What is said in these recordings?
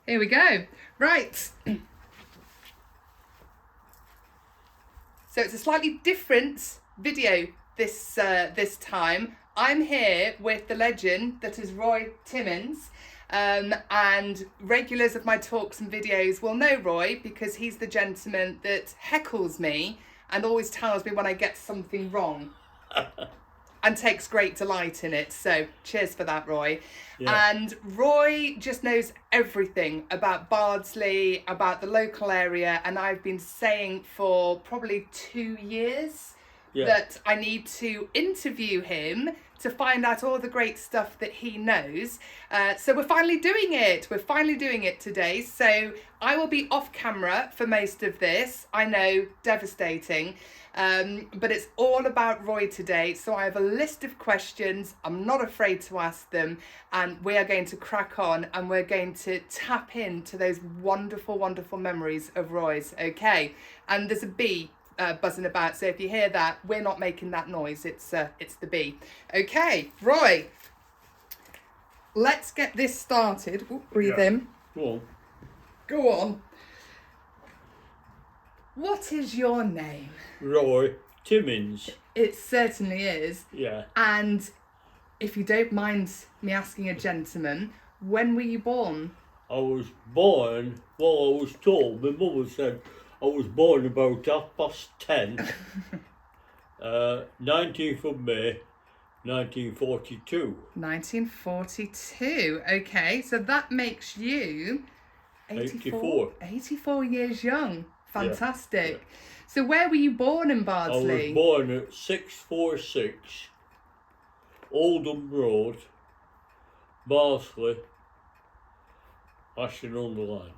Here we go. Right. So it's a slightly different video this time. I'm here with the legend that is Roy Timmins. And regulars of my talks and videos will know Roy because he's the gentleman that heckles me and always tells me when I get something wrong. And takes great delight in it. So cheers for that, Roy. Yeah. And Roy just knows everything about Bardsley, about the local area. And I've been saying for probably 2 years that I need to interview him to find out all the great stuff that he knows. So we're finally doing it. We're finally doing it today. So I will be off camera for most of this. I know, devastating. But it's all about Roy today. So I have a list of questions. I'm not afraid to ask them. And we are going to crack on and we're going to tap into those wonderful, wonderful memories of Roy's. Okay. And there's a bee buzzing about. So if you hear that, we're not making that noise. It's the bee. Okay, Roy. Let's get this started. Ooh, breathe in. Go on. Go on. What is your name? Roy Timmins. It certainly is. Yeah. And if you don't mind me asking a gentleman, when were you born? I was born, I was told, my mother said I was born about 10:30. 19th of May, 1942. 1942. Okay, so that makes you 84. 84 years young. Fantastic. Yeah. So where were you born in I Bardsley? was born at 646 Oldham Road, Bardsley, Ashton-under-Lyne.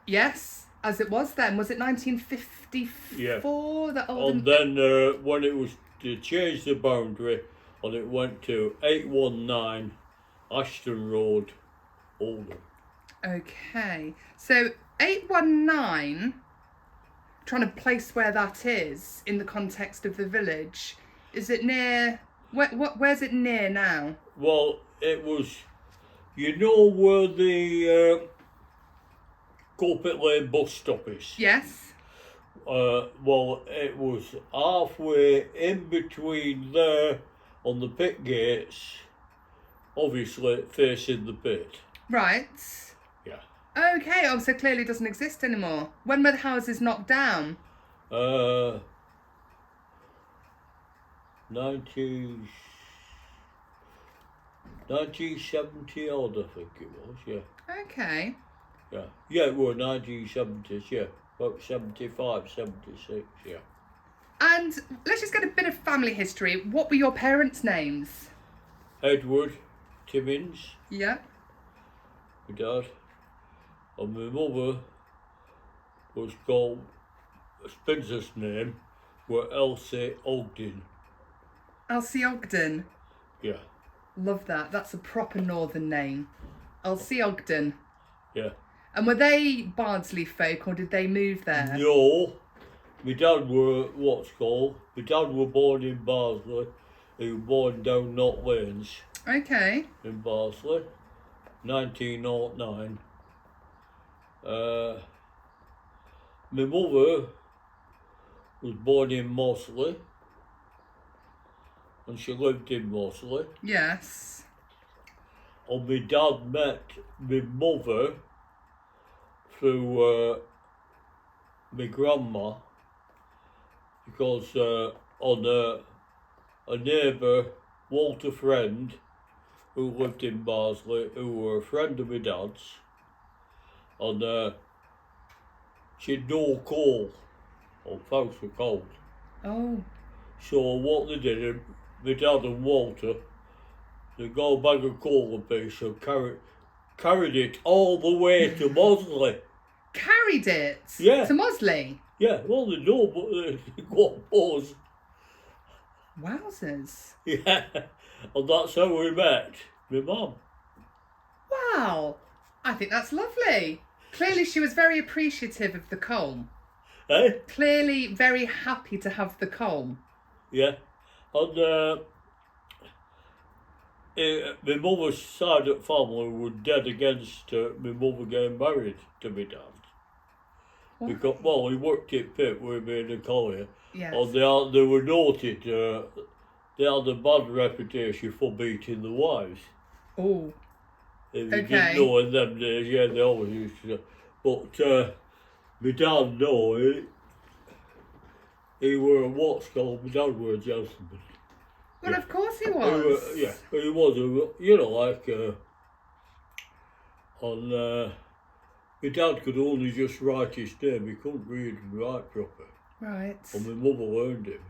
Yes, as it was then. Was it 1954 that Oldham... And then when it was to change the boundary, and it went to 819 Ashton Road, Oldham. Okay, so 819, trying to place where that is in the context of the village. Is it near, where's it near now? Well, it was, you know where the Culpit Lane bus stop is? Yes. Well, it was halfway in between there on the pit gates, obviously facing the pit. Right. Yeah. Okay, oh, so clearly doesn't exist anymore. When were the houses knocked down? 1970 odd, I think it was, yeah. Okay. Yeah, yeah, it was 1970s, yeah. About 75, 76, yeah. And let's just get a bit of family history. What were your parents' names? Edward Timmins, Yeah. my dad, and my mother was called, Spencer's name, were Elsie Ogden. Elsie Ogden. Yeah, Love that. That's a proper northern name. Elsie Ogden. yeah. And were they Bardsley folk or did they move there? No, my dad were my dad were born in Bardsley. He was born down Knott Lanes Okay. in Bardsley, 1909. My mother was born in Mossley, and she lived in Mossley. Yes. And my dad met my mother through my grandma, because on a neighbour, Walter Friend, who lived in Bardsley, who were a friend of my dad's, and she'd no coal, or house were cold. Oh. So what they did, my dad and Walter, they got a bag of coal apiece and carried it all the way to Mossley. Carried it? Yeah. To Mosley? Yeah, well they know, but they got pause. Wowzers. Yeah, and that's how we met, my mum. Wow. I think that's lovely. Clearly she was very appreciative of the coal. Eh? Clearly very happy to have the coal. Yeah, and my mother's side of the family were dead against my mother getting married to my dad. Why? Because, well, he worked at Pitt with me in the collier. Yes. And they were noted, they had a bad reputation for beating the wives. Oh. If you Okay. didn't know in them days, yeah, they always used to. But my dad, no, he were what's called, my dad were a gentleman. Well, Yeah. of course he was. He was, you know, like, my dad could only just write his name, he couldn't read and write proper. Right. And my mother learned him.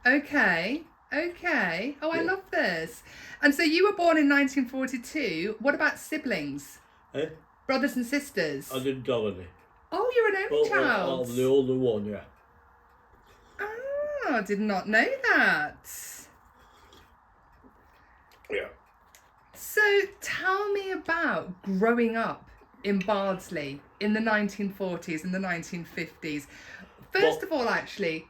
Okay. Oh, I love this. And so you were born in 1942. What about siblings? Eh? Brothers and sisters? I didn't have any. Oh, you're an only child. I'm the only one, yeah. Ah, I did not know that. Yeah. So tell me about growing up in Bardsley in the 1940s and the 1950s. First of all, actually,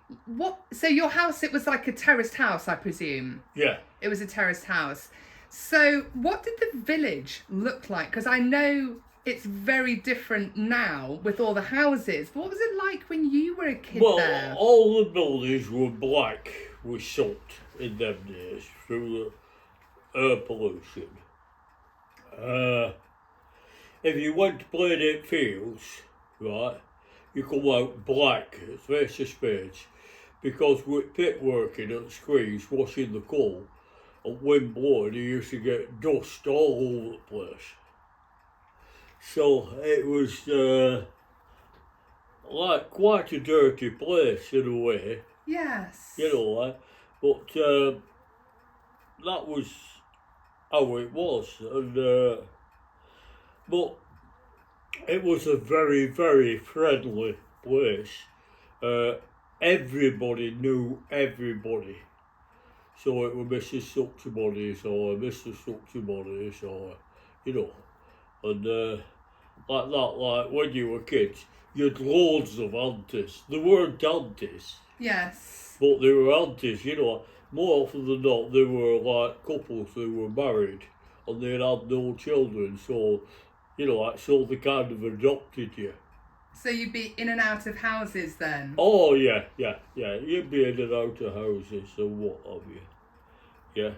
so your house, it was like a terraced house, I presume? Yeah. It was a terraced house. So what did the village look like? Because I know it's very different now with all the houses. But what was it like when you were a kid there? Well, all the buildings were black with salt in them days through the air pollution. If you went to play in fields, right, you come out black, face to spades, because with pit working at the screens, washing the coal, and wind blowing, you used to get dust all over the place. So it was like quite a dirty place in a way, Yes. you know, but that was how it was, and but it was a very, very friendly place. Everybody knew everybody. So it was Mrs. Suchibodies or Mr. Suchibodies or, you know, and like that, like when you were kids, you had loads of aunties. They weren't aunties. Yes. But they were aunties, you know. More often than not, they were like couples who were married and they had no children, so, you know, like, so they kind of adopted you. So you'd be in and out of houses then? Oh, yeah. You'd be in and out of houses and what have you. Yeah.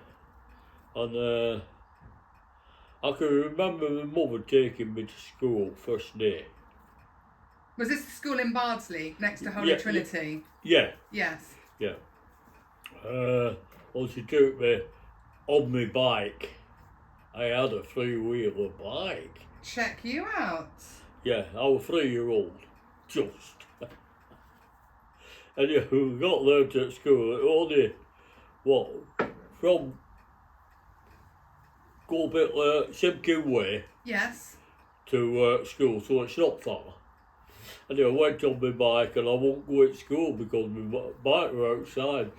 And I can remember my mother taking me to school first day. Was this the school in Bardsley, next to Holy Trinity? Yeah. Yes. Yeah. Well, she took me on my bike. I had a three-wheeler bike. Check you out. Yeah, I was 3-year-old, just. And yeah, we got there to school, only, what, from go a bit Simkin Way Yes. to school, so it's not far. And I went on my bike and I won't go to school because my bike were outside.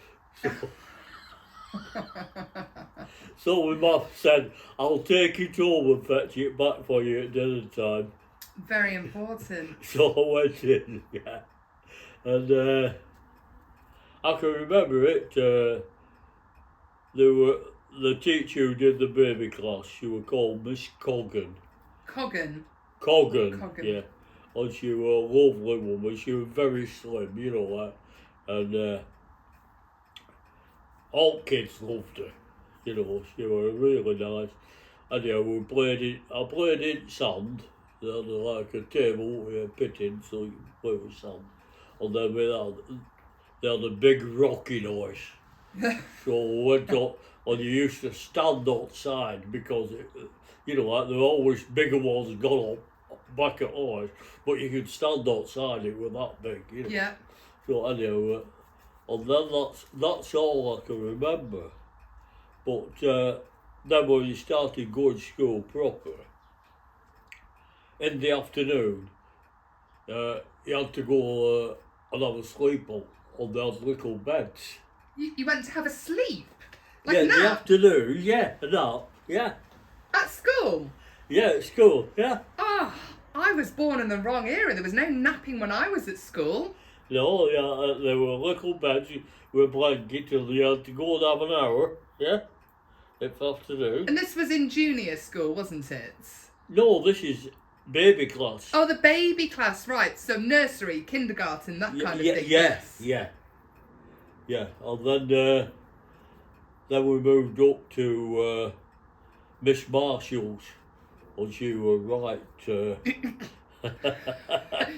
So my mum said, I'll take it home and fetch it back for you at dinner time. Very important. So I went in, yeah. And I can remember it, the teacher who did the baby class, she was called Miss Coggan. Coggan, yeah. And she was a lovely woman, she was very slim, you know, and all kids loved her, you know, she was really nice. And yeah, I played in sand, they had like a table with a pit in, so you could play with sand. And then they had a big rocking horse. So we went up, and you used to stand outside because, you know, like there were always bigger ones gone up back at horse, but you could stand outside, it was that big, you know. Yeah. So anyway, and then that's all I can remember. But then when you started going to school proper, in the afternoon, you had to go and have a sleep on those little beds. You went to have a sleep? Like yeah, a nap? in the afternoon, yeah, a nap, yeah. At school? Yeah, at school, yeah. Oh, I was born in the wrong era. There was no napping when I was at school. No, yeah, there were little beds with blankets and you had to go and have an hour, yeah. It's afternoon. And this was in junior school, wasn't it? No, this is baby class. Oh, the baby class, right. So nursery, kindergarten, that kind of thing. Yeah. And then we moved up to Miss Marshall's, and she was right.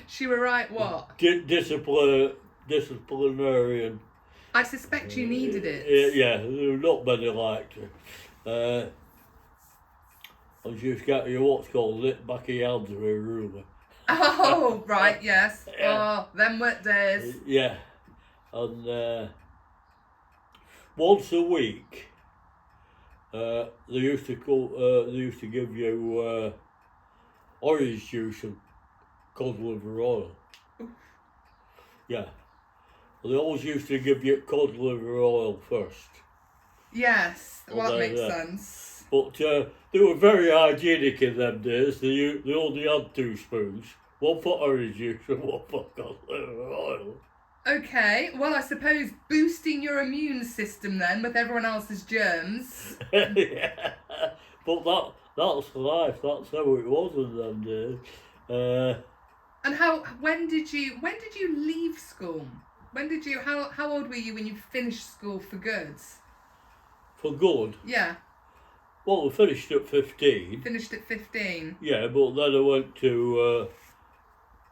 She were right what? Disciplinarian. I suspect you needed it. Yeah, there were not many liked her. And she was getting you what's called lit back of your hands with a ruler. Oh, right, yes. Yeah. Oh, them wet days. Yeah. And once a week, they used to give you orange juice and cod liver oil. Yeah. They always used to give you cod liver oil first. Yes, well, that makes sense. But they were very hygienic in them days. They only had 2 spoons. One for orange juice and one for cod liver oil. Okay, well, I suppose boosting your immune system then with everyone else's germs. Yeah. But that's life. That's how it was in them days. And when did you leave school? How old were you when you finished school for good? For good? Yeah. Well, I finished at 15. Finished at 15? Yeah, but then I went to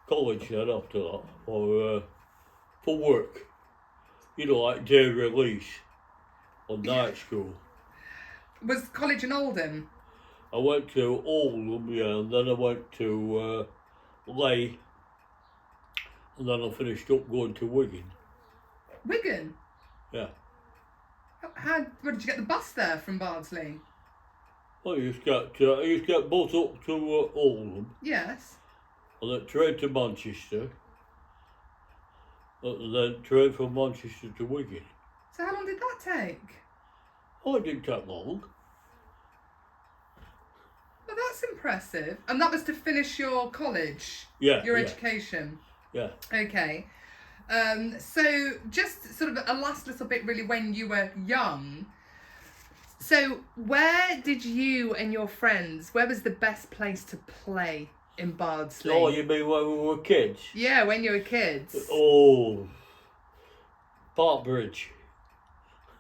college then after that, for work. You know, like day release on night school. Was college in Oldham? I went to Oldham, yeah, and then I went to Leigh, and then I finished up going to Wigan. Wigan? Yeah. Where did you get the bus there from Bardsley? Well, you used to get bus up to Oldham. Yes. And then train to Manchester. And then train from Manchester to Wigan. So how long did that take? Oh, it didn't take long. Well, that's impressive. And that was to finish your college? Yeah. Your education? Yeah. Okay. So just sort of a last little bit really when you were young. So where did you and your friends, where was the best place to play in Bardsley? Oh, you mean when we were kids? Yeah, when you were kids. Oh, Park Bridge.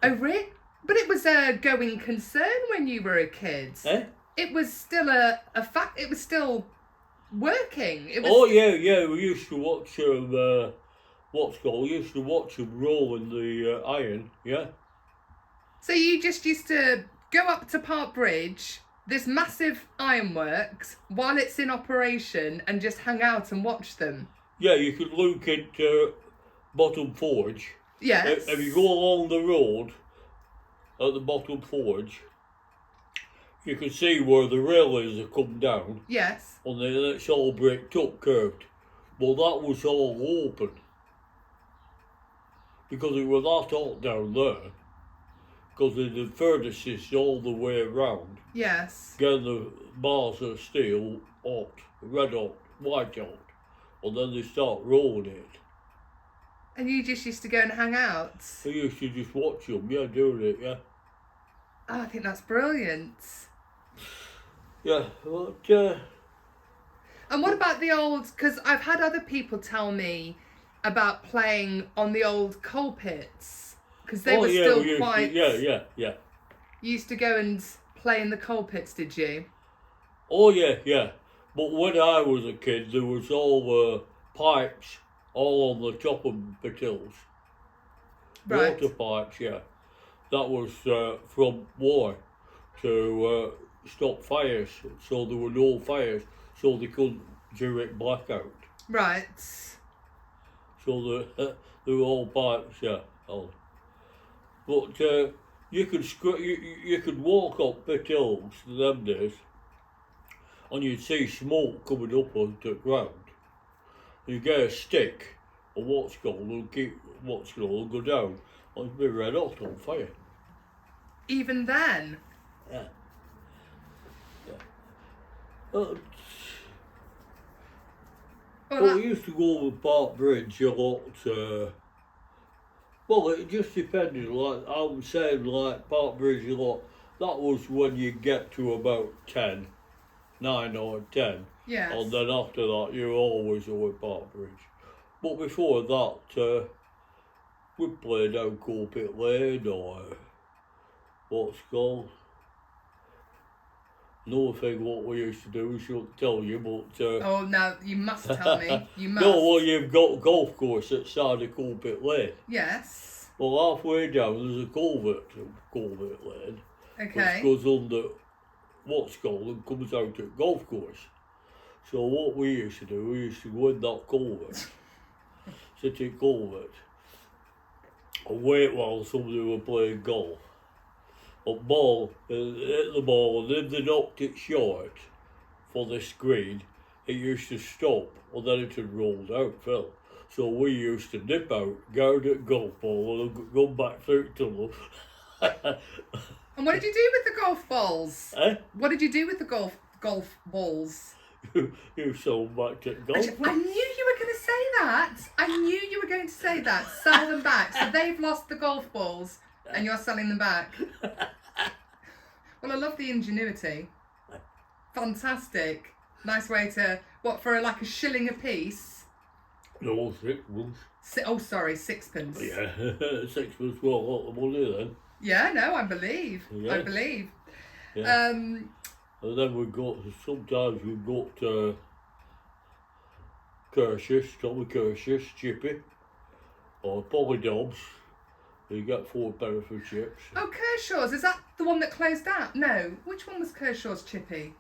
Oh, really? But it was a going concern when you were a kid. Eh? It was still a fact. It was still working. It was. Oh yeah. We used to watch we used to watch them roll in the iron. Yeah. So you just used to go up to Park Bridge, this massive ironworks, while it's in operation, and just hang out and watch them. Yeah, you could look at Bottom Forge. Yes. If you go along the road at the Bottom Forge, you can see where the railings have come down. Yes. And then it's all bricked up, curved. Well, that was all open. Because it was that hot down there. Because the furnaces all the way around. Yes. Getting the bars of steel hot, red hot, white hot. And then they start rolling it. And you just used to go and hang out? I used to just watch them, yeah, doing it, yeah. Oh, I think that's brilliant. Yeah, but... And what about the old... Because I've had other people tell me about playing on the old coal pits. Because they were still quite... Yeah. You used to go and play in the coal pits, did you? Oh, yeah. But when I was a kid, there was all pipes all on the top of the hills. Right. Water pipes, yeah. That was from war to stop fires, so there were no fires, so they couldn't direct blackout. Right. So there were all pipes, yeah. All. But you could walk up pit hills in them days, and you'd see smoke coming up onto the ground. You get a stick, and what's called will go down, and it'd be red hot on fire. Even then? Yeah. We used to go over Park Bridge a lot. Well, it just depended. Like I was saying, like Park Bridge a lot. that was when you get to about 10, 9 or 10. Yes. And then after that, you're always away partridge. But before that, we played down Coalpit Lane or what's called. Another thing what we used to do, we shouldn't tell you, but... oh, no, you must tell me. You must. No, well, you've got a golf course outside of Coalpit Lane. Yes. Well, halfway down, there's a culvert to Coalpit Lane. Okay. Which goes under what's called and comes out at golf course. So what we used to do, we used to go in that culvert, sit in culvert, and wait while somebody were playing golf. Hit the ball, and if they knocked it short for the screen, it used to stop, and then it had rolled out, Phil. So we used to nip out, go to golf ball, and go back through to them. And what did you do with the golf balls? Eh? What did you do with the golf balls? You sold back to golf. I knew you were going to say that. I knew you were going to say that. Sell them back. So they've lost the golf balls and you're selling them back. Well, I love the ingenuity. Fantastic. Nice way to, what, for like a shilling a piece? No, sixpence. Oh, sorry, sixpence. Yeah, sixpence was a lot of money then. Yeah, no, I believe. Yeah. I believe. Yeah. And then sometimes we got Tommy Kershus, Chippy, or Polly Dobbs. You get 4 penny for chips. Oh, Kershaw's, is that the one that closed down? No, which one was Kershaw's, Chippy?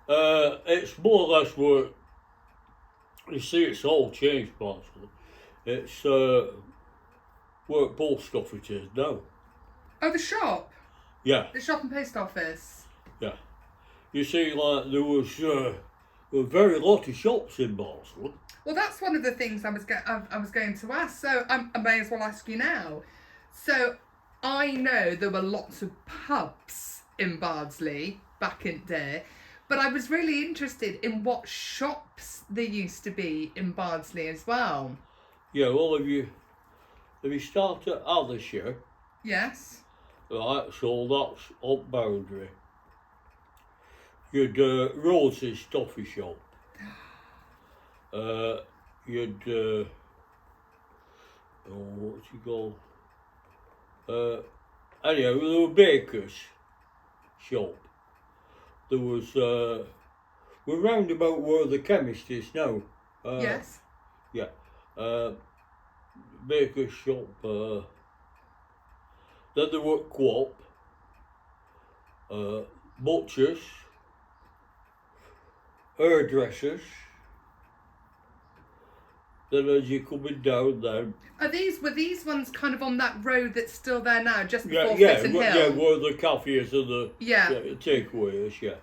It's more or less where, you see, it's all changed, Bardsley. It's where post office is now. Oh, the shop? Yeah. The shop and post office? Yeah. You see, like, there were very lot of shops in Bardsley. Well, that's one of the things I was going to ask, so I may as well ask you now. So, I know there were lots of pubs in Bardsley back in the day, but I was really interested in what shops there used to be in Bardsley as well. Yeah, well, if you start at Addishire... Yes. Right, so that's up boundary. You'd Rose's toffee shop. You'd what's it called? Anyhow, there were Baker's shop. There was we're round about where the chemist is now. Yes. Yeah. Baker's shop. Then there were Co-op, butchers, hairdressers. Then as you're coming down there... Were these ones kind of on that road that's still there now, just before yeah, Fitton Hill? Yeah, where the cafe is and the yeah, takeaway is, yeah.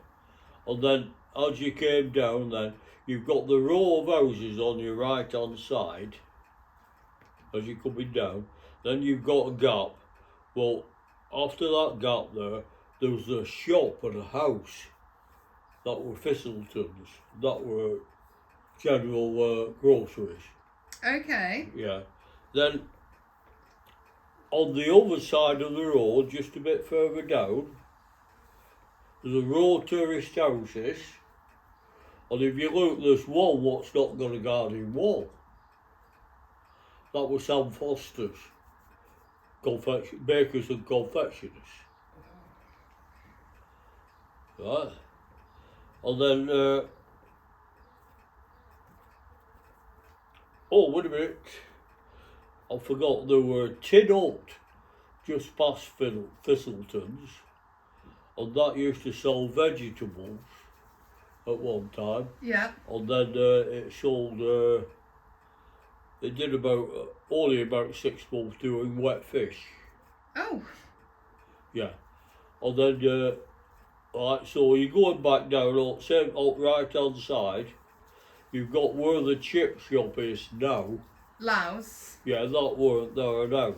And then as you came down then, you've got the row of houses on your right hand side, as you're coming down. Then you've got a gap. Well, after that gap there was a shop and a house that were Thistleton's, that were general groceries. Okay. Yeah. Then on the other side of the road, just a bit further down, there's a row of tourist houses. And if you look, there's one what's not got a garden wall. That was Sam Foster's. Bakers and confectioners. Right. And then, oh, wait a minute. I forgot there were Tin Hut just past Thistleton's, and that used to sell vegetables at one time. Yeah. And then it sold, it did only about 6 months doing wet fish. Oh. Yeah. And then, right, so you're going back down on right hand side, you've got where the chip shop is now. Louse. Yeah, that weren't there now.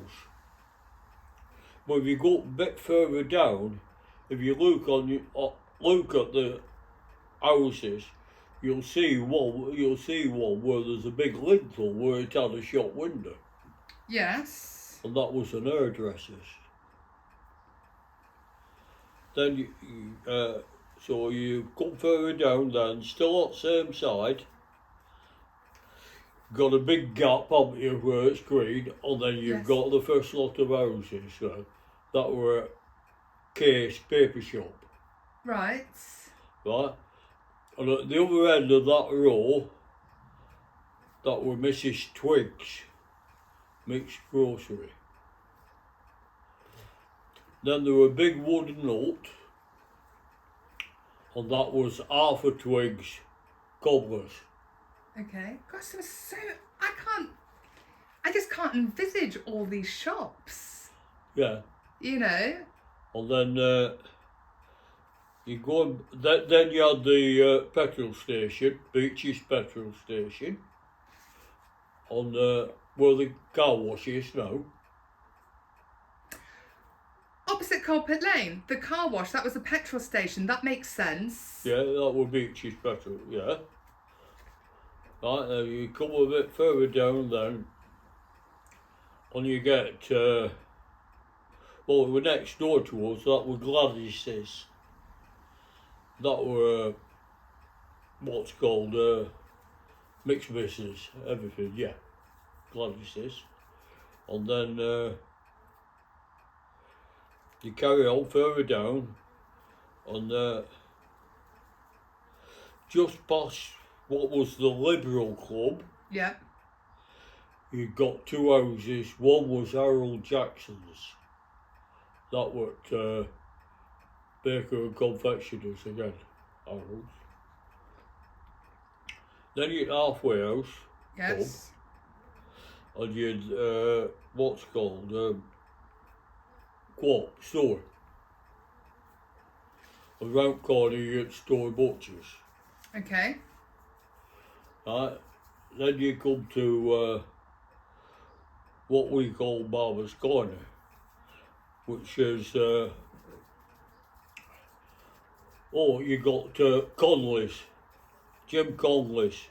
But if you go a bit further down, if you look at the houses, you'll see one where there's a big lintel where it had a shop window. Yes. And that was an hairdresser's. Then so you come further down then, still on the same side. Got a big gap up here where it's green, and then you've got the first lot of houses that were Case Paper Shop. Right. Right? And at the other end of that row, that were Mrs. Twiggs, mixed grocery. Then there were a big wooden hut, and that was Arthur Twiggs, cobblers. Okay. Gosh, there was so... I just can't envisage all these shops. Yeah. You know? And then you go, then you had the petrol station, Beach's petrol station, on where the car wash is now. Opposite Coalpit Lane, the car wash, that was a petrol station, that makes sense. Yeah, that would Beach's petrol, yeah. Right, now you come a bit further down then, and you get, well, we're next door to us, that were Gladys's. That were, what's called, mixed business, everything, yeah, Gladys's. And then you carry on further down, and just past what was the Liberal Club. Yeah. You got two houses. One was Harold Jackson's. That was Baker and Confectioners again, Harold's. Then you'd Halfway House. Yes. Pub, and you'd what's called Co-op store. Around corner you get Store Butchers. Okay. Right. Then you come to what we call Barber's Corner, which is you got Conley's, Jim Conley's,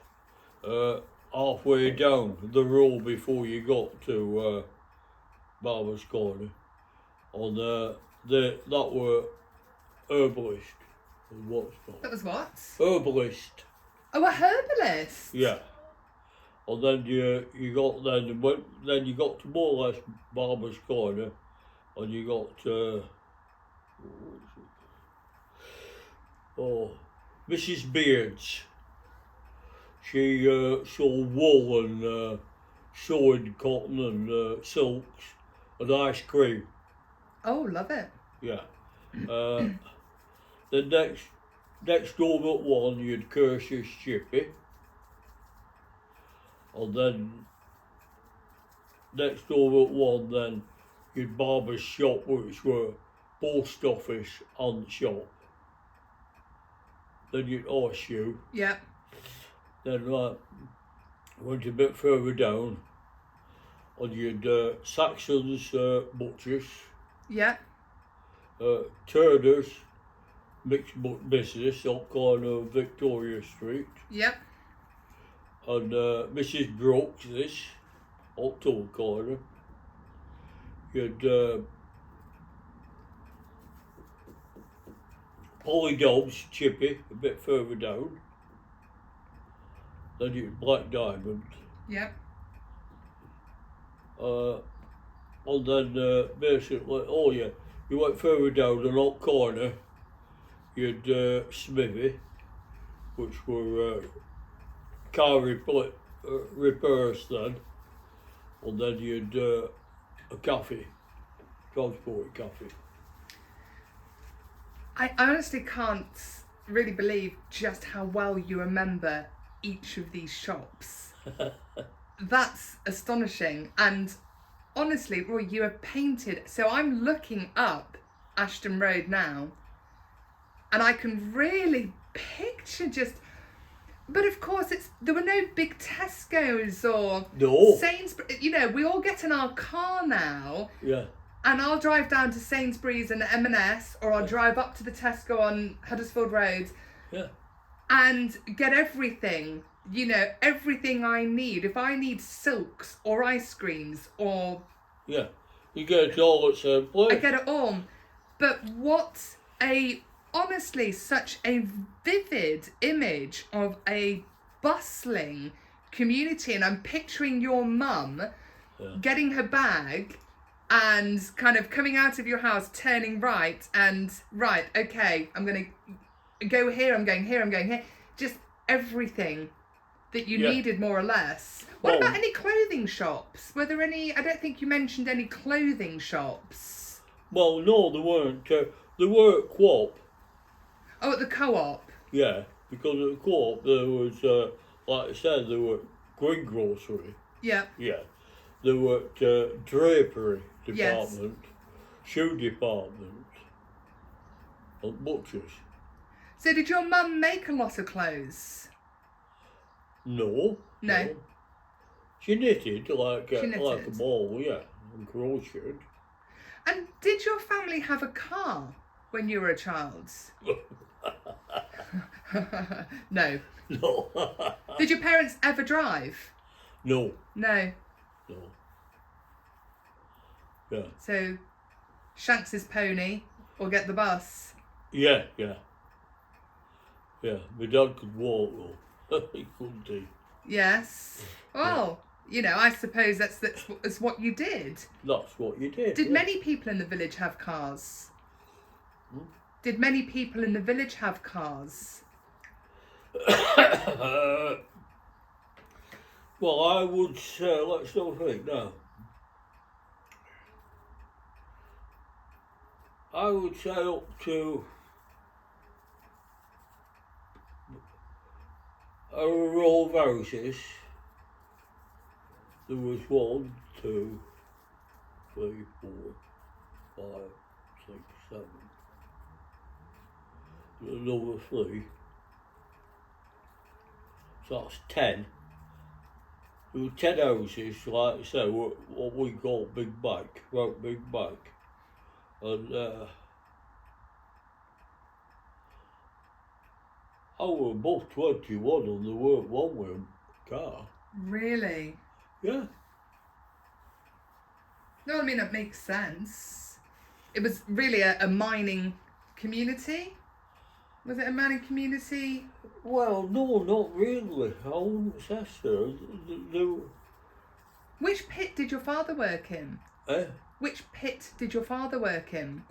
halfway down the road before you got to Barber's Corner, and that were Herbalist. What's called? That was what? Herbalist. Oh, a herbalist? Yeah. And then you got to more or less Barber's Corner, and you got Mrs. Beard's. She sold wool and sewing cotton and silks and ice cream. Oh, love it. Yeah. The next door but one, you'd Kirsch's Chippy. And then next door but one, then you'd Barber's Shop, which were post office and shop. Then you'd Horseshoe. Yeah. Then went a bit further down, and you'd Saxon's Butchers. Yeah. Turner's mixed business up corner of Victoria Street. Yep. And Mrs. Brooks, this up to the corner. You'd Polly Dobbs, Chippy, a bit further down. Then you'd Black Diamond. Yep. And then basically, you went further down the up corner, you'd Smithy, which were car repairs then, and then you'd a cafe, transport cafe. I honestly can't really believe just how well you remember each of these shops. That's astonishing. And honestly, Roy, you have painted. So I'm looking up Ashton Road now, and I can really picture just. But of course, there were no big Tesco's or Sainsbury's. You know, we all get in our car now. Yeah. And I'll drive down to Sainsbury's and M&S, or I'll drive up to the Tesco on Huddersfield Road. Yeah. And get everything, you know, everything I need. If I need silks or ice creams or... Yeah, you get it all at the same place. I get it all. But what honestly such a vivid image of a bustling community, and I'm picturing your mum getting her bag and kind of coming out of your house, turning right, and right, okay, I'm going to go here, I'm going here, I'm going here. Just everything that you needed, more or less. What about any clothing shops? Were there any? I don't think you mentioned any clothing shops. Well, no, there weren't. There were at Co-op. Oh, at the Co-op? Yeah, because at the Co-op there was, like I said, there were greengrocery. Yeah. Yeah. There were drapery department, shoe department, and butchers. So did your mum make a lot of clothes? No. She knitted like a ball, and crocheted. And did your family have a car when you were a child? No. No. Did your parents ever drive? No. No. No. Yeah. So, Shanks's pony or get the bus? Yeah. My dad could walk though. He couldn't he? Yes. Well, I suppose that's what you did. That's what you did. Did many people in the village have cars? Did many people in the village have cars? Well, I would say, let's not think now. I would say up to a row of houses. There was 1, 2, 3, 4, 5, 6, 7. Another 3. So that's 10. There were 10 houses, like I say, what we call big bike, right, big bike. And I was above 21 and there weren't one with a car. Really? Yeah. No, I mean, it makes sense. It was really a mining community? Was it a mining community? Well, no, not really. I wouldn't say so. Which pit did your father work in? Which pit did your father work in?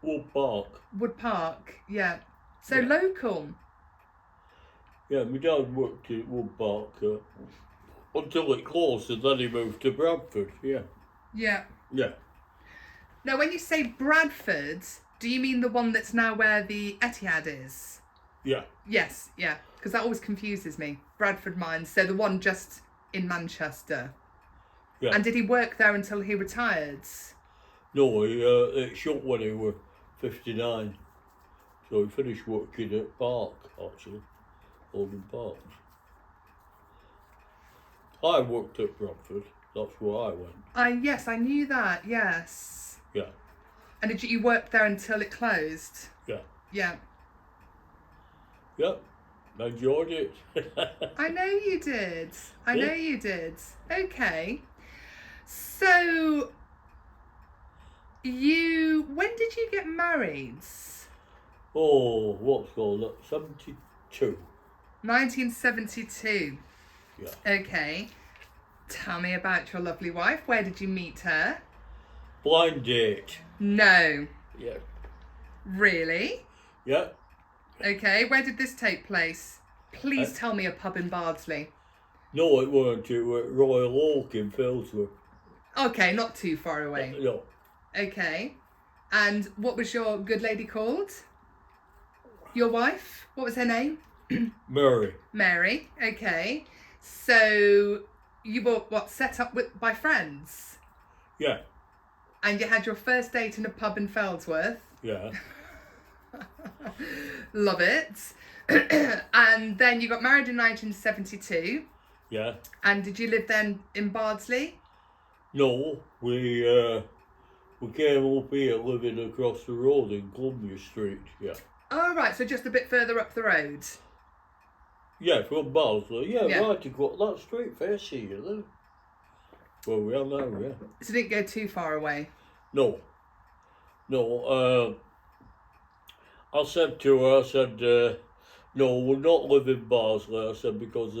Wood Park. Wood Park, yeah. So local. Yeah, my dad worked at Wood Park until it closed and then he moved to Bradford, yeah. Yeah. Yeah. Now, when you say Bradford, do you mean the one that's now where the Etihad is? Yeah. Yes, yeah, because that always confuses me. Bradford Mines, so the one just in Manchester. Yeah. And did he work there until he retired? No, it shut when he was 59. So he finished working at Park, actually. Oldham Park. I worked at Bradford. That's where I went. Yes, I knew that, yes. Yeah. And did you work there until it closed? Yeah. Yeah. Yep. Enjoyed it. I know you did. I know you did. Okay. So, when did you get married? Oh, what's called that? 72. 1972. Yeah. Okay. Tell me about your lovely wife. Where did you meet her? Blind date. No. Yeah. Really? Yeah. Okay. Where did this take place? Please tell me a pub in Bardsley. No, it weren't. It was Royal Oak in Filsworth. Okay, not too far away. No. Okay. And what was your good lady called? Your wife? What was her name? Mary. Mary. Okay. So you were set up by friends? Yeah. And you had your first date in a pub in Fellsworth? Yeah. Love it. And then you got married in 1972. Yeah. And did you live then in Bardsley? No, we came up here living across the road in Columbia Street, yeah. Oh, right, so just a bit further up the road. Yeah, from Bardsley, right across that street facing you there. Where we are now, yeah. So you didn't go too far away? No. I said to her, I said, no, we'll not live in Bardsley. I said, because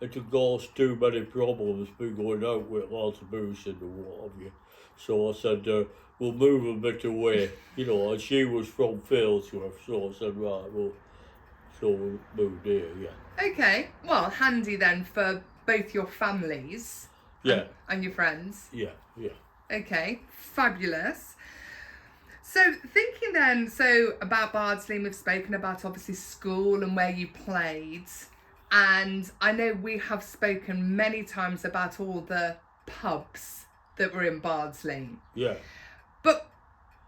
it would cause too many problems, be going out with lots of booze and what have you. So I said, we'll move a bit away, you know, and she was from Failsworth, so I said, right, well, so we moved here, yeah. Okay, well, handy then for both your families. Yeah. And your friends. Yeah, yeah. Okay, fabulous. So thinking then, about Bardsley, we've spoken about obviously school and where you played. And I know we have spoken many times about all the pubs that were in Bardsley. Yeah.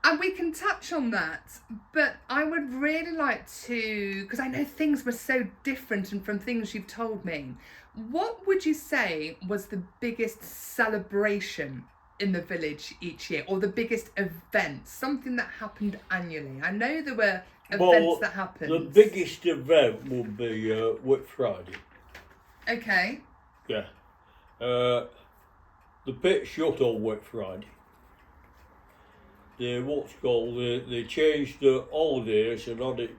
And we can touch on that, but I would really like to, because I know things were so different and from things you've told me, what would you say was the biggest celebration in the village each year, or the biggest event, something that happened annually? I know there were events that happened. The biggest event would be Whit Friday. Okay. Yeah. The pit shut on Whit Friday. They changed the holidays and had it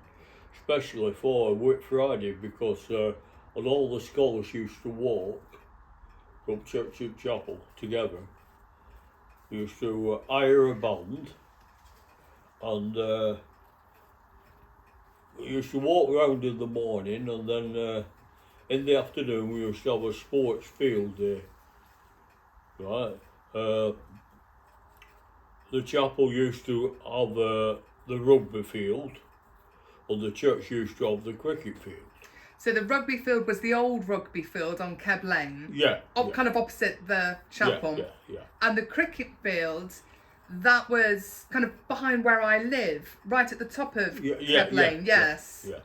especially for Whit Friday because and all the scholars used to walk from church to chapel together. They used to hire a band and we used to walk around in the morning, and then in the afternoon we used to have a sports field day. Right. The chapel used to have the rugby field, and the church used to have the cricket field. So the rugby field was the old rugby field on Keb Lane? Yeah. Kind of opposite the chapel? Yeah. And the cricket field, that was kind of behind where I live, right at the top of Keb Lane, yes. Yeah.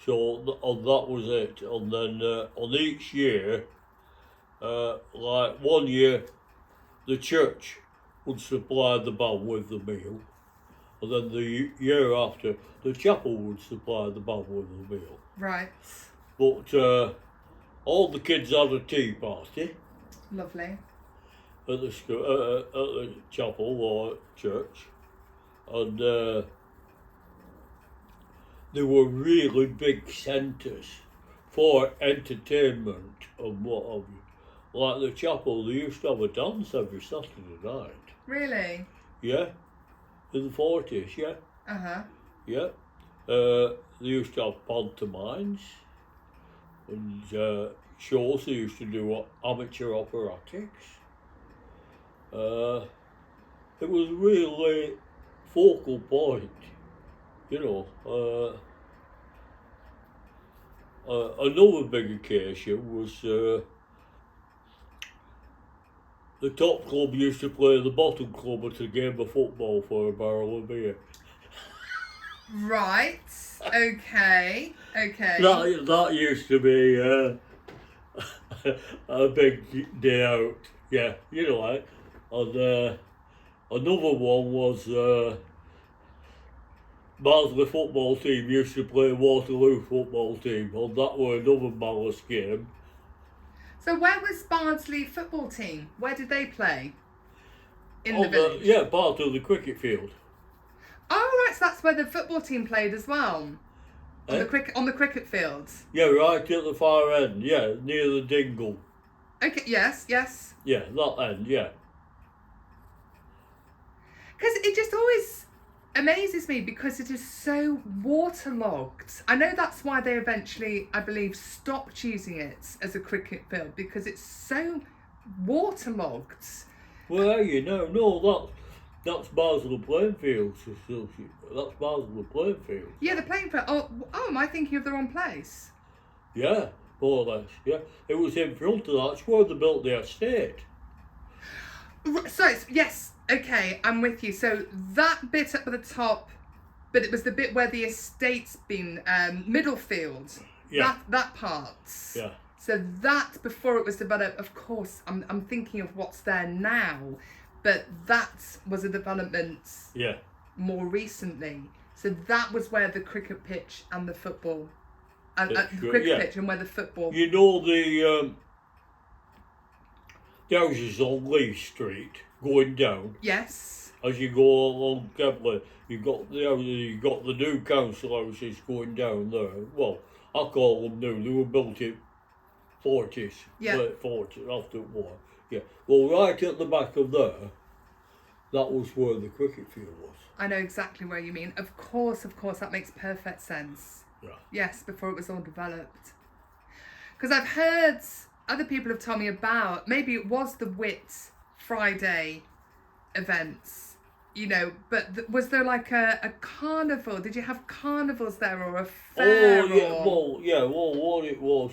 So and that was it. And then on each year, like 1 year, the church would supply the band with the meal, and then the year after, the chapel would supply the band with the meal. Right. But all the kids had a tea party. Lovely. At the school, at the chapel or church, and there were really big centres for entertainment and what have you. Like the chapel, they used to have a dance every Saturday night. Really? Yeah, in the 40s, yeah. Uh-huh. Yeah. They used to have pantomimes and shows. They used to do amateur operatics. It was really focal point, you know. Another big occasion was the top club used to play the bottom club at a game of football for a barrel of beer. Right. Okay. That used to be a big day out. Yeah, you know, like. And another one was Bardsley football team used to play Waterloo football team, and that was another malice game. So where was Bardsley football team? Where did they play? In the village? Yeah, part of the cricket field. Oh, right, so that's where the football team played as well? On the cricket field? Yeah, right at the far end, yeah, near the dingle. Okay, yes. Yeah, that end, yeah. Because it just always amazes me because it is so waterlogged. I know that's why they eventually, I believe, stopped using it as a cricket field because it's so waterlogged. Well, you know, no, that's Bardsley playing fields. That's Bardsley playing fields. Yeah, the playing field. Oh, am I thinking of the wrong place? Yeah, more or less, yeah. It was in front of that. It's where they built the estate. So, yes, okay, I'm with you. So that bit up at the top, but it was the bit where the estate's been, Middlefield. Yeah. That part. Yeah. So that, before it was developed, of course, I'm thinking of what's there now, but that was a development more recently. So that was where the cricket pitch and the football, the cricket pitch and where the football... You know the houses on Lee Street going down? Yes. as you go along Kebley, you got the new council houses going down there. Well, I call them new. They were built in 40s, late 40s after the war. Yeah. Well, right at the back of there, that was where the cricket field was. I know exactly where you mean. Of course, that makes perfect sense. Yeah. Yes, before it was all developed. Because I've heard other people have told me about, maybe it was the Whit Friday events, you know, but was there like a carnival? Did you have carnivals there or a fair? Oh, yeah, well, what it was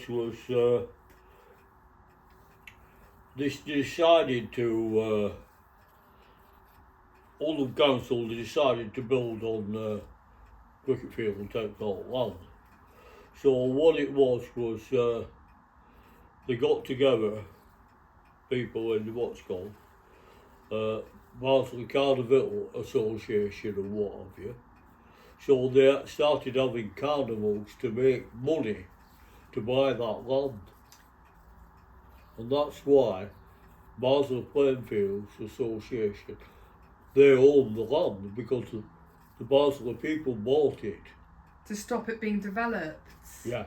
they decided to, Oldham Council decided to build on cricket field and take all land. So what it was they got together people in what's called Bardsley Carnival Association and what have you. So they started having carnivals to make money to buy that land. And that's why Bardsley Plainfields Association, they own the land because the Bardsley people bought it. To stop it being developed? Yeah.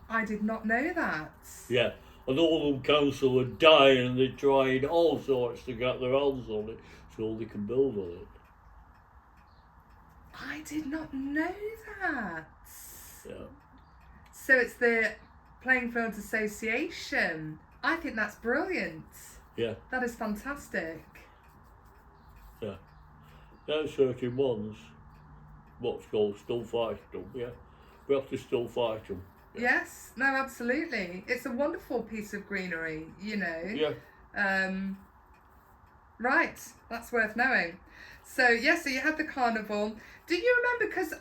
I did not know that. Yeah. And Oldham Council are dying and they're trying all sorts to get their hands on it so they can build on it. I did not know that. Yeah. So it's the Playing Fields Association. I think that's brilliant. Yeah. That is fantastic. Yeah. There are certain ones, what's called, still fight them, yeah. We have to still fight them. Yeah. Yes, no, absolutely. It's a wonderful piece of greenery, you know. Yeah. Right, that's worth knowing. So, yes, so you had the carnival. Do you remember, because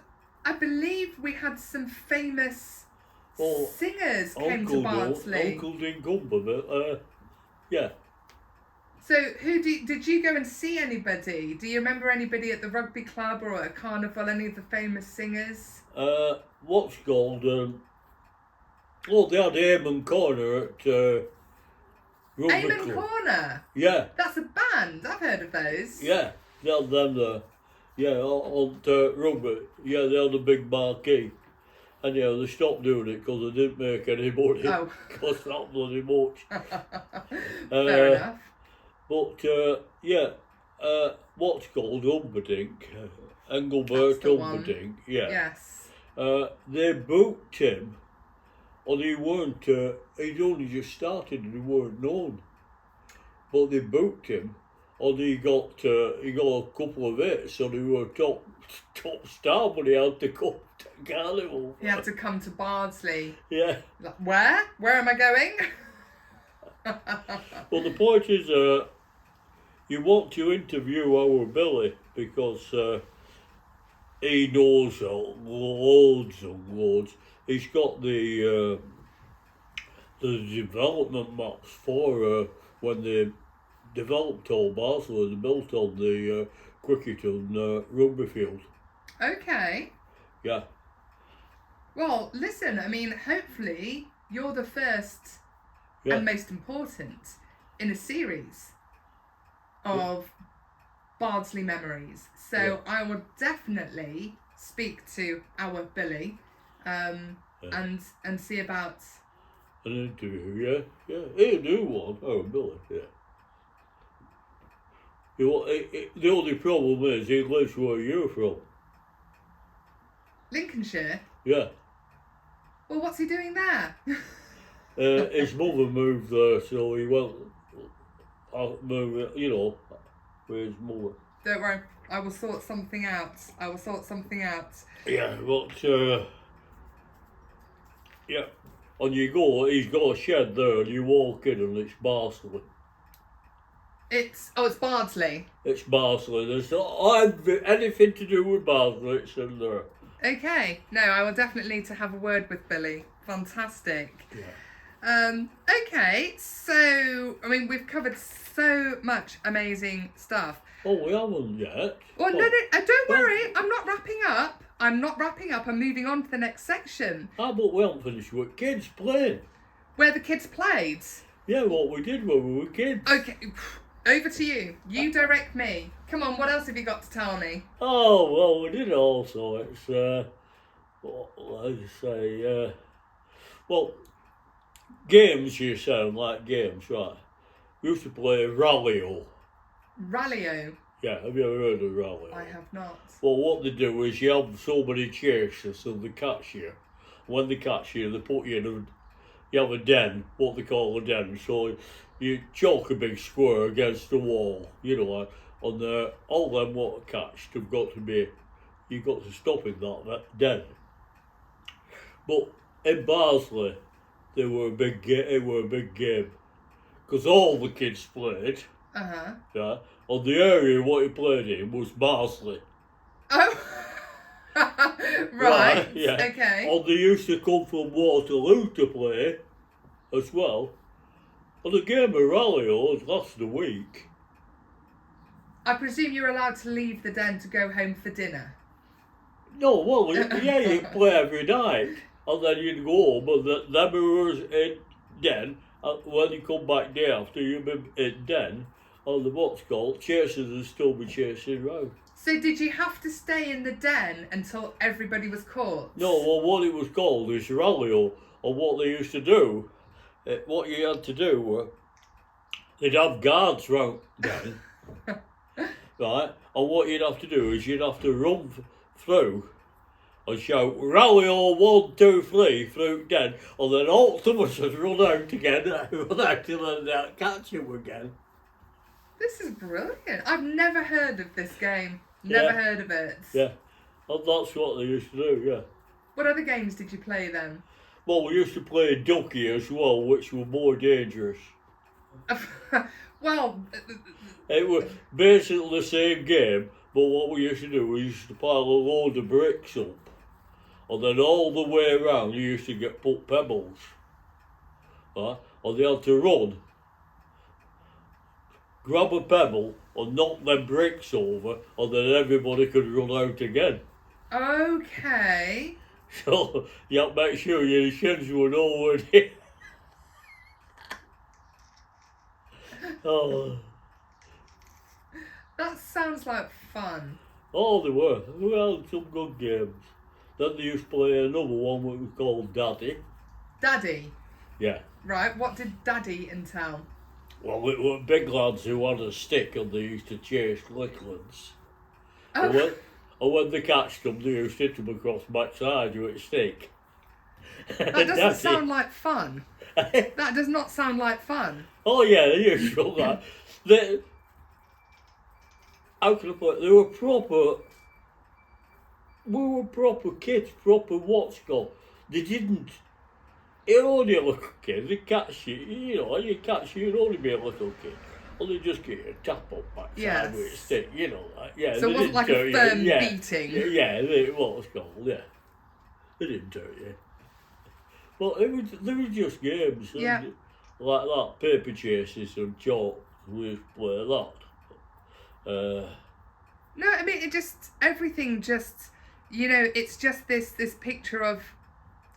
I believe we had some famous singers came to Bardsley. Uncle Dingumber, yeah. So, did you go and see anybody? Do you remember anybody at the rugby club or at a carnival, any of the famous singers? What's called, they had Eamon Corner at Rugby Eamon Club. Corner? Yeah. That's a band, I've heard of those. Yeah, they had them there. Yeah, on rugby. Yeah, they had a big marquee. And yeah, they stopped doing it because they didn't make any money. Oh. Cost that bloody much. Fair enough. But, what's called Humperdinck, Engelbert Humperdinck, yeah. Yes. They booked him, and he weren't, he'd only just started and he weren't known. But they booked him, and he got a couple of hits, and he was top star, but he had to come to Carnival. He had to come to Bardsley. Yeah. Like, where? Where am I going? Well, the point is, you want to interview our Billy because he knows loads and loads. He's got the development maps for when they developed Old Bardsley. They built on the cricket and rugby field. Okay. Yeah. Well, listen, I mean, hopefully you're the first and most important in a series of Bardsley memories. So I will definitely speak to our Billy and see about an interview. Yeah. He'll do one. Oh, Billy. Yeah. The only problem is he lives where you're from. Lincolnshire. Yeah. Well, what's he doing there? His mother moved there, so he went, with his mother. Don't worry, I will sort something out. Yeah, but, yeah. And you go, he's got a shed there, and you walk in, and it's Bardsley. It's Bardsley. It's Bardsley. There's not anything to do with Bardsley, it's in there. Okay, no, I will definitely need to have a word with Billy. Fantastic. Yeah. Okay, so, I mean, we've covered so much amazing stuff. Oh, we haven't yet. Well, no, don't worry, I'm not wrapping up. I'm moving on to the next section. Ah, but we haven't finished with kids playing. Where the kids played? Yeah, what we did when we were kids. Okay, over to you. You direct me. Come on, what else have you got to tell me? Oh, well, we did all sorts. What did I say? Well, games, you sound like games, right? We used to play Rallyo. Rallyo? Yeah, have you ever heard of Rallyo? I have not. Well, what they do is you have so many chasers and they catch you. When they catch you, they put you in you have a den, what they call a den. So you chalk a big square against the wall, you know, and all them what are catched have got to be, you've got to stop in that den. But in Bardsley, it were a big game, because all the kids played. Yeah, and the area what you played in was Bardsley. Oh, right. Yeah. Okay. And they used to come from Waterloo to play as well. And the game of Rallyo lasted a week. I presume you're allowed to leave the den to go home for dinner. No, well, yeah, you'd play every night. And then you'd go home, and them who was in den, and when you come back day after, you'd be in den, and the what's called, chasers would still be chasing round. So did you have to stay in the den until everybody was caught? No, well, what it was called is Rallyo, and what they used to do, what you had to do were, they'd have guards round den, right, and what you'd have to do is you'd have to run through and shout, Rallyo 1, 2, 3 through den, and then all of us would run out again, run out till they'd catch you again. This is brilliant. I've never heard of this game. Never heard of it. Yeah, and that's what they used to do, yeah. What other games did you play then? Well, we used to play Ducky as well, which were more dangerous. Well... It was basically the same game, but what we used to do, we used to pile a load of bricks up, and then all the way around you used to get put pebbles, right? And they had to run, grab a pebble and knock them bricks over, and then everybody could run out again. Okay. So you have to make sure your shins were nowhere near. Oh. That sounds like fun. Oh, they were. We had some good games. Then they used to play another one which was called Daddy. Daddy? Yeah. Right, what did Daddy entail? Well, it were big lads who had a stick and they used to chase little ones. Oh. And when they catched them, they used to hit them across the backside with a stick. That doesn't sound like fun. That does not sound like fun. Oh yeah, they used to do that. How can I put it? They were proper. We were proper kids, proper what's called. They didn't. You're only a little kid. They catch you, you catch you, you'd only be a little kid. Or they just get you a tap on backside with a stick, like, yeah. So it wasn't like a firm beating. Yeah, what's called, yeah. They didn't do it, yeah. Well, they were just games. Yeah. And, like that, paper chases and chalk, we used to play that. No, I mean, everything just, it's just this picture of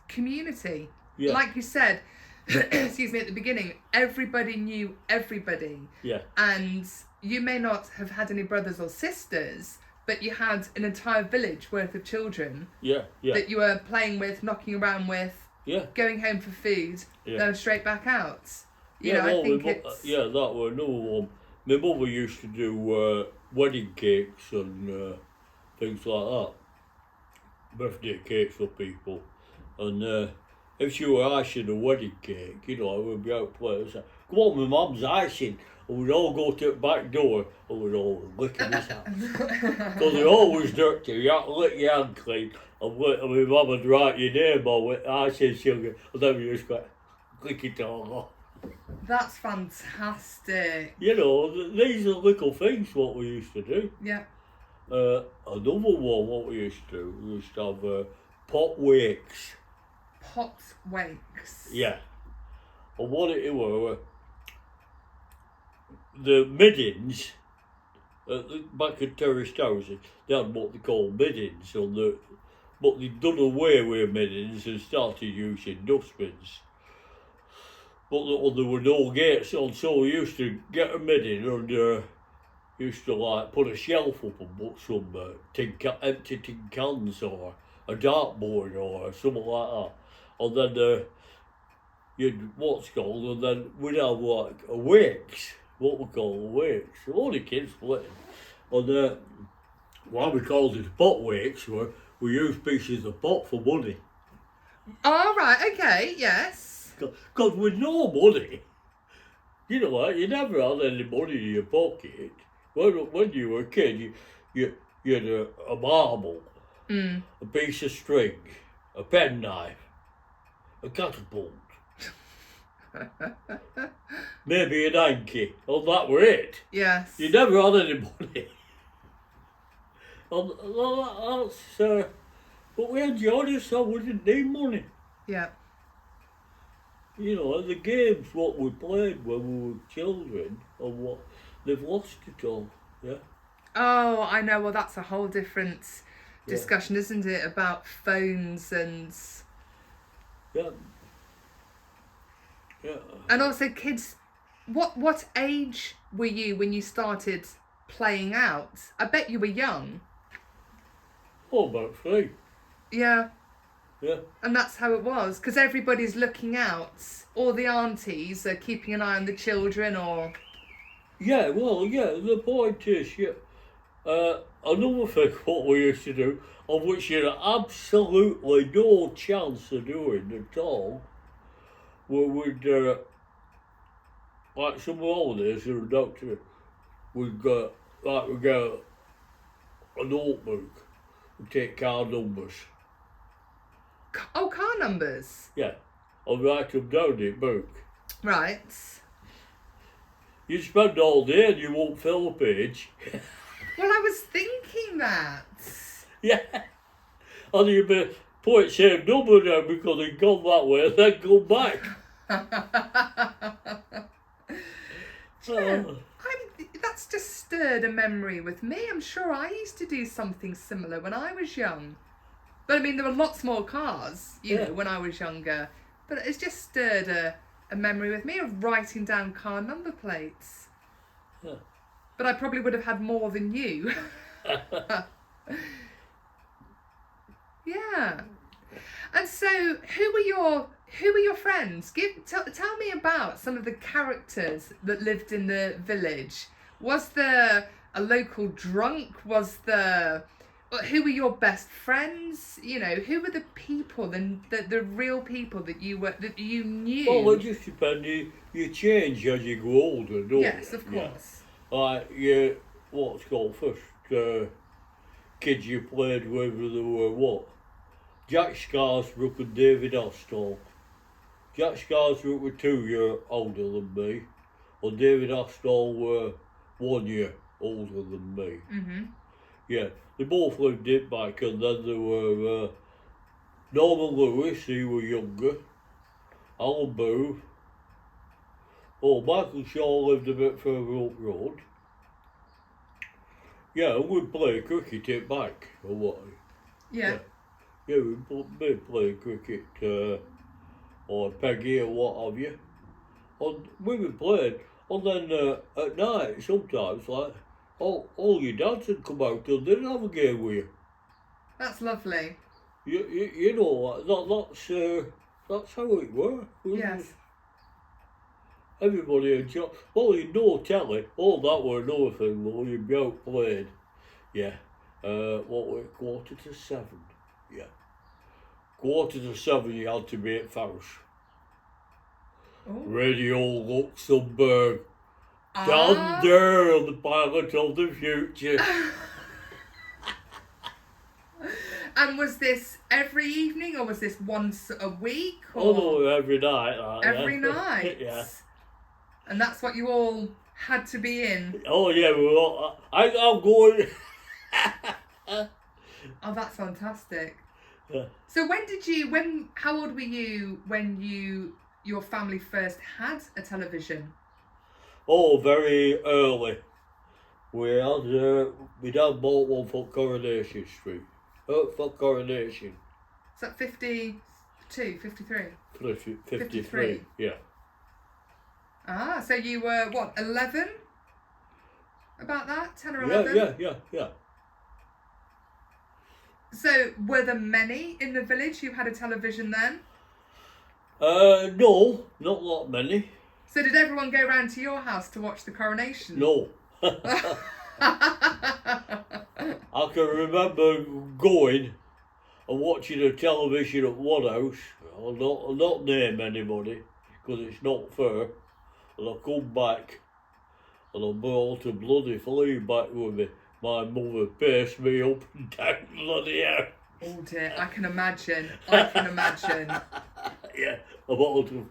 community. Yeah. Like you said, excuse me, at the beginning, everybody knew everybody. Yeah. And you may not have had any brothers or sisters, but you had an entire village worth of children. Yeah. That you were playing with, knocking around with. Yeah. Going home for food, then straight back out. I think it's... Yeah, that were another one. My mother used to do wedding cakes and things like that. Birthday cakes for people. And if she were icing a wedding cake, I would be out playing. I'd say, come on, my mum's icing. And we'd all go to the back door and we'd all licking his hands. Because they're always dirty. You have to lick your hand clean. And my mum would write your name on with icing sugar. And then you just go, click it all off. That's fantastic. These are little things what we used to do. Yeah. Another one what we used to do, we used to have pot wakes. Pot wakes? Yeah. And what it were, the middens, back at terraced houses, they had what they call middens, but they'd done away with middens and started using dustbins. But there were no gates on, so we used to get them in and used to like put a shelf up and put some empty tin cans or a dartboard or something like that. And then you'd what's called, and then we'd have like a wakes, what we call a wakes. All the kids playing. And why we called it pot wakes were we used pieces of pot for money. Oh, right, okay, yes. Because with no money, you know what, you never had any money in your pocket. When you were a kid, you had a marble, a piece of string, a penknife, a catapult, maybe an hanky, and that were it. Yes. You never had any money. And that's, but we enjoyed it, so we didn't need money. Yeah. You know, the games what we played when we were children, and what they've lost it all. Yeah. Oh, I know. Well, that's a whole different discussion, isn't it? About phones and. Yeah. Yeah. And also, kids. What age were you when you started playing out? I bet you were young. Oh, about 3. Yeah. Yeah. And that's how it was, because everybody's looking out. All the aunties are keeping an eye on the children, or. Yeah, well, yeah, the point is, another thing what we used to do, of which you had absolutely no chance of doing at all, we would, like some holidays, or a doctor, we'd go a notebook, we'd take car numbers. Oh, car numbers? Yeah, I'd write them down in a book. Right. You'd spend all day and you won't fill a page. Well, I was thinking that. Yeah. And you'd be put same number down because he'd gone that way and then come back. That's just stirred a memory with me. I'm sure I used to do something similar when I was young. But I mean, there were lots more cars, you know, when I was younger. But it's just stirred a memory with me of writing down car number plates. Yeah. But I probably would have had more than you. Yeah. And so, who were your friends? Tell me about some of the characters that lived in the village. Was there a local drunk? Who were your best friends? You know, who were the people, the real people that you knew? Well, it just depends. You change as you go older, don't you? Yes, of course. Yeah. What's called first kids you played with, there were what? Jack Scarsbrook and David Astall. Jack Scarsbrook were 2 years older than me, and David Astall were 1 year older than me. Mm-hmm. Yeah, they both lived in back, and then there were Norman Lewis, he was younger, Alan Booth. Oh, Michael Shaw lived a bit further up road. Yeah, and we'd play cricket it back a while. Yeah. Yeah, we'd play cricket or Peggy or what have you. And we would play, and then at night sometimes, like, all your dads would come out and they'd have a game with you. That's lovely. You know, that's how it worked. Yes. Everybody enjoyed. Well, you'd no telly. Oh, that were another thing. Well, you'd be out playing. Yeah. What were it? 7:15. Yeah. 7:15. You had to be at Faust. Oh. Radio Luxembourg. Thunder, the pilot of the future. And was this every evening, or was this once a week? Or? Oh, no, every night. Every night? Yeah. And that's what you all had to be in? Oh, yeah, we were all, I'm going. Oh, that's fantastic. Yeah. So how old were you when your family first had a television? Oh, very early. We had, my dad bought one for Coronation Street. For Coronation. Is that 52, 53? 53, yeah. Ah, so you were, what, 11? About that? 10 or 11? Yeah. So, were there many in the village who had a television then? No, not that many. So, did everyone go round to your house to watch the coronation? No. I can remember going and watching the television at one house. I'll not name anybody because it's not fair. And I come back and I brought a bloody flea back with me. My mother paced me up and down the bloody house. Oh dear, I can imagine. Yeah, about to.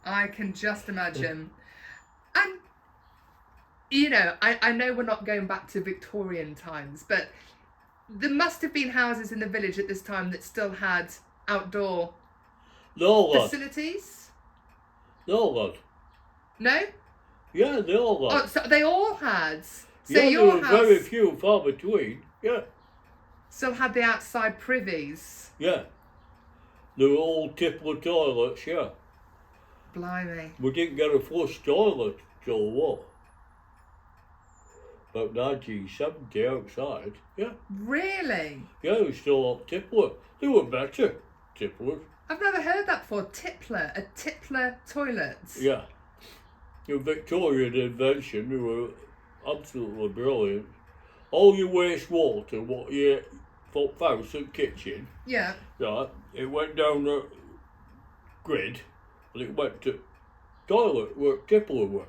I can just imagine. And, you know, I know we're not going back to Victorian times, but there must have been houses in the village at this time that still had outdoor facilities? No, lad. No? Yeah, they all had. Oh, so they all had. So yeah, your there were house very few far between. Yeah. still had the outside privies. Yeah. They were all tipler toilets, yeah. Blimey. We didn't get a flush toilet till what? About 1970 outside, yeah. Really? Yeah, we still had tipler. They were better, tipplers. I've never heard that before. A tippler toilet. Yeah. The Victorian invention, they were absolutely brilliant. All your wastewater, what you for house and kitchen, Yeah. right, it went down the grid and it went to toilet where tippler were.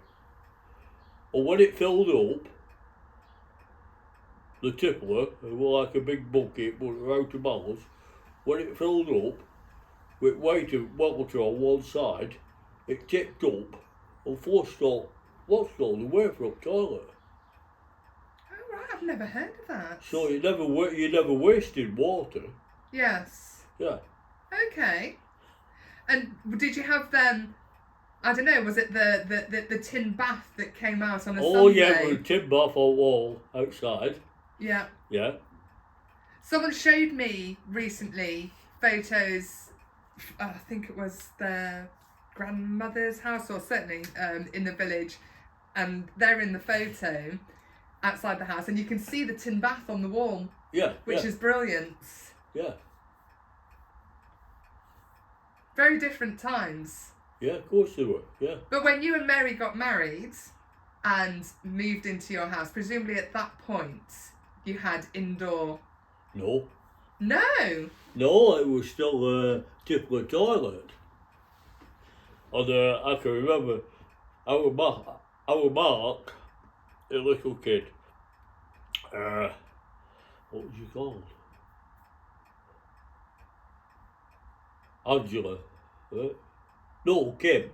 And when it filled up, the tippler, it was like a big bucket but out of balance, when it filled up, with weight of water on one side, it tipped up and flushed all the way from the toilet. Oh right, I've never heard of that. So you never wasted water. Yes. Yeah. Okay. And did you have then? I don't know. Was it the tin bath that came out on a Sunday? Oh yeah, with a tin bath on wall outside. Yeah. Yeah. Someone showed me recently photos. I think it was their grandmother's house, or certainly in the village, and they're in the photo outside the house, and you can see the tin bath on the wall. Yeah. Which is brilliant. Yeah. Very different times. Yeah, of course they were. Yeah. But when you and Mary got married and moved into your house, presumably at that point you had indoor. No. No. No, it was still a tippler toilet. And I can remember our Mark, a little kid, what was he called? Angela. No, Kim.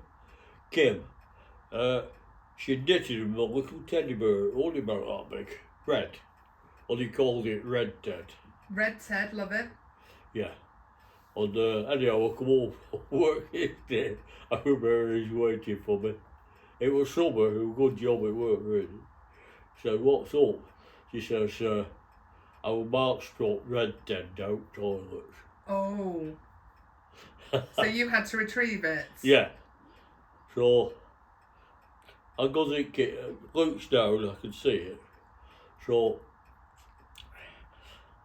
She knitted him a little teddy bear, only about that big, red. And he called it Red Ted. Red Ted, love it. Yeah. And anyhow, I come home from work yesterday. I remember he's waiting for me. It was summer, it was a good job at work, really. She said, what's up? She says, our Mark's got Red Ted out toilets. Oh. So you had to retrieve it? Yeah. So, I got it, looks down, I can see it. So,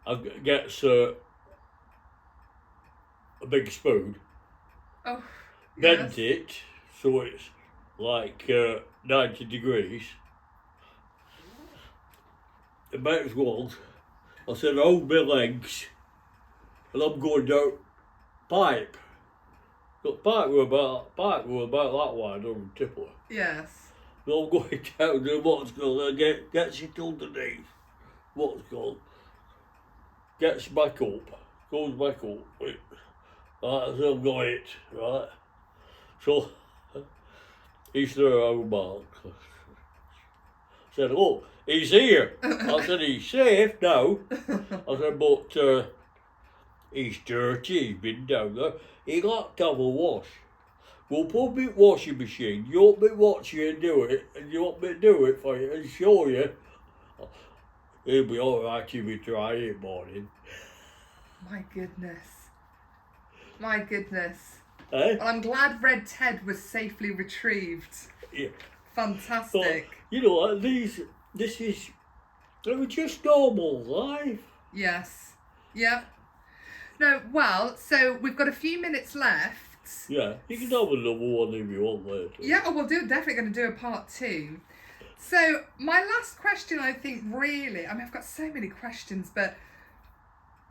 I gets a big spoon, oh, bend yes. it so it's like 90 degrees. The next one, I said, hold my legs, and I'm going down pipe. The pipe were about that wide on the tippler. Yes. So I'm going down to what's called, gets it underneath, what's called, gets back up, goes back up, right, so I've got it, right. So, he's there, our Mark. Said, oh, he's here. I said, he's safe now. I said, but he's dirty, he's been down there. He'd like to have a wash. We'll put him in the washing machine. You want me to watch you and do it, and you want me to do it for you and show you. He'll be alright if we try it morning. My goodness. My goodness. Eh? Well, I'm glad Red Ted was safely retrieved. Yeah. Fantastic. But, you know, they were just normal life. Yes. Yep. No, well, so we've got a few minutes left. Yeah, you can have another one if you want later. Yeah, oh, we'll definitely going to do a part 2. So, my last question, I think, really, I mean, I've got so many questions, but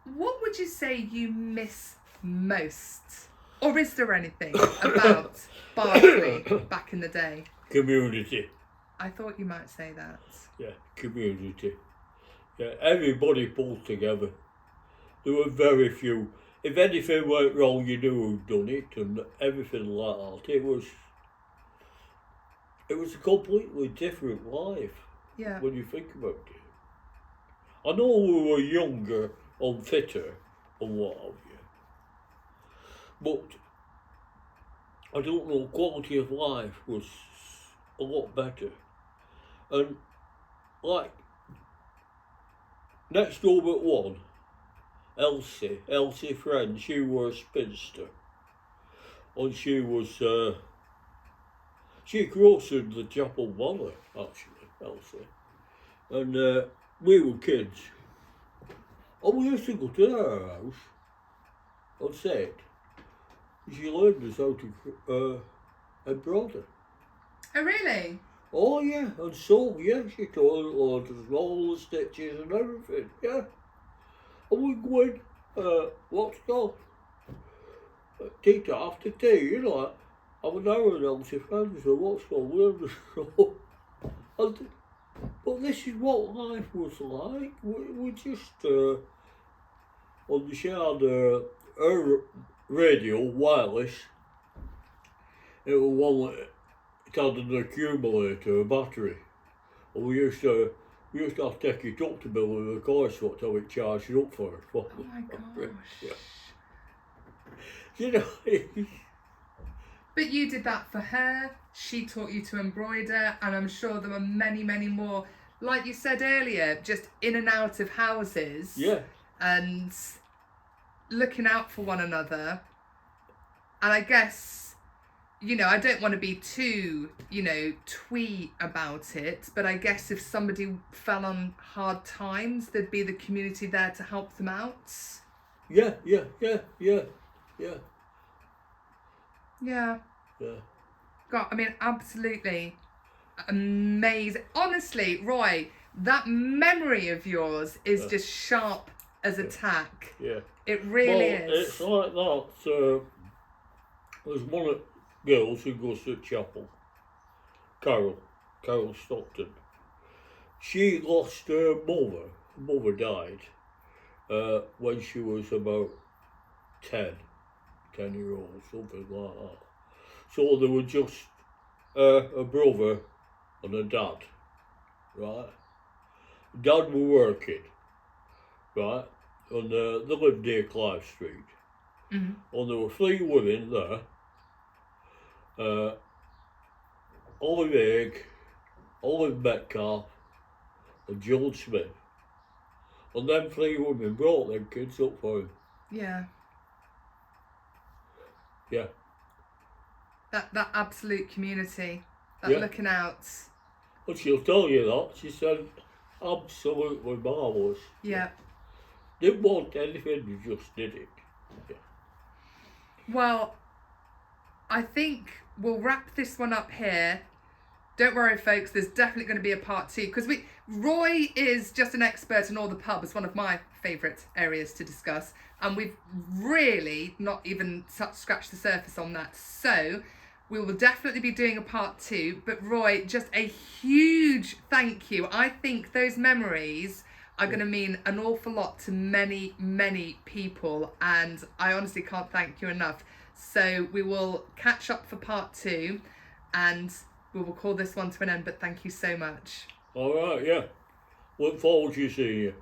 what would you say you miss most? Or is there anything about Bardsley back in the day? Community. I thought you might say that. Yeah, community. Yeah, everybody pulled together. There were very few. If anything went wrong, you knew who'd done it, and everything like that. It was a completely different life. Yeah. When you think about it. I know we were younger and fitter and what have you, but I don't know, quality of life was a lot better. And like next door but one, Elsie friend, she was a spinster, and she grew up in the Chapel Valley actually, Elsie, and we were kids, and we used to go to her house and sit. She learned us how to embroider. Oh, really? Oh yeah, and sew, yeah, she taught us all the stitches and everything, yeah. And we'd go in, what's it called? Tea time, after tea, you know, have an hour and Elsie friends, so what's it called, we'll just sew. But this is what life was like. We just, on the shared her radio, wireless, it was one that it had an accumulator, a battery. And we used to have to take it up to Billy the car so till it charged up for us. Oh my gosh. Yeah. You know, But you did that for her, she taught you to embroider, and I'm sure there were many, many more, like you said earlier, just in and out of houses. yeah, And looking out for one another. And I guess, you know, I don't want to be too, you know, twee about it, but I guess if somebody fell on hard times, there'd be the community there to help them out. yeah. Yeah. Yeah. God, I mean, absolutely amazing. Honestly, Roy, that memory of yours is just sharp as a tack. Yeah. It really Well, is. it's like that. There's one of the girls who goes to chapel, Carol Stockton. She lost her mother. Her mother died when she was about 10-year-old, something like that. So there were just a brother and a dad, right? Dad were working, right? And they lived near Clive Street. Mm-hmm. And there were 3 women there. Olive Egg, Olive Metcalf, and Joan Smith. And them 3 women brought them kids up for him. Yeah. Yeah. That absolute community, that Yeah. looking out. And she'll tell you that. She said, absolutely marvellous. Yeah. Didn't want anything, you just did it. Yeah. Well, I think we'll wrap this one up here. Don't worry, folks, there's definitely going to be a part 2, because Roy is just an expert in all the pubs, one of my favourite areas to discuss, and we've really not even scratched the surface on that. So we will definitely be doing a part 2, but Roy, just a huge thank you. I think those memories are going to mean an awful lot to many, many people, and I honestly can't thank you enough. So we will catch up for part 2, and we will call this one to an end, but thank you so much. All right, yeah. Look forward to seeing you.